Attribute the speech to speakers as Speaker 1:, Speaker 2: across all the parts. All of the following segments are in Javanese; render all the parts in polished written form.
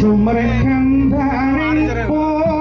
Speaker 1: sumrek kandhane pos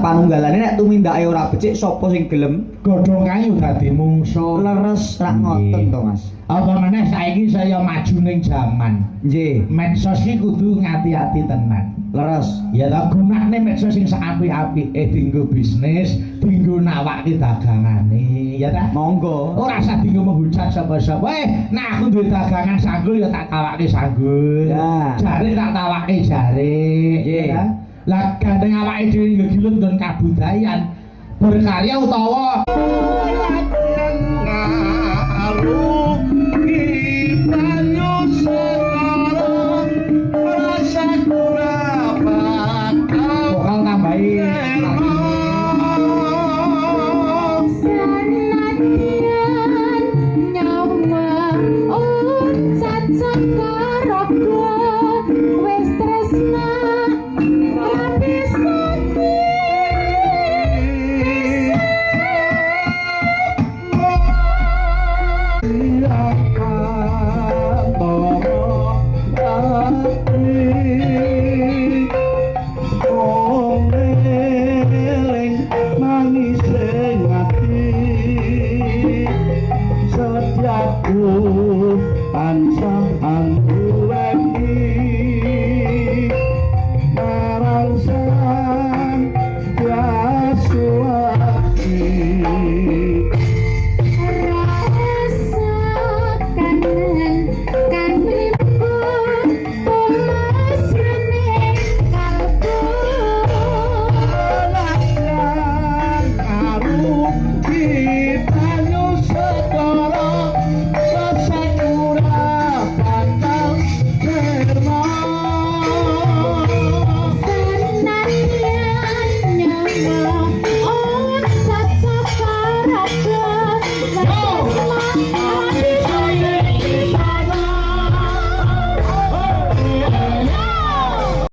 Speaker 2: panunggalane nek tumindake ora becik sapa sing gelem
Speaker 1: godhong kayu dadi mungsuh
Speaker 2: leres rak ngoten to Mas.
Speaker 1: Apa meneh saiki saya maju ning jaman.
Speaker 2: Nggih,
Speaker 1: Medsos iki kudu ngati-ati tenan.
Speaker 2: leres.
Speaker 1: Ya ta gunane medsos sing saapik-apike dienggo bisnis, dienggo nawake dagangane, ya ta?
Speaker 2: Monggo.
Speaker 1: Ora usah dienggo menghujat sapa-sapa. Nek aku duwe dagangan sanggul ya tak tawake sanggul.
Speaker 2: Ya.
Speaker 1: Jare tak tawake jare.
Speaker 2: Nggih.
Speaker 1: Ya. Lah gandeng awake dhewe nggo gilut don kabudayan berkarya utawa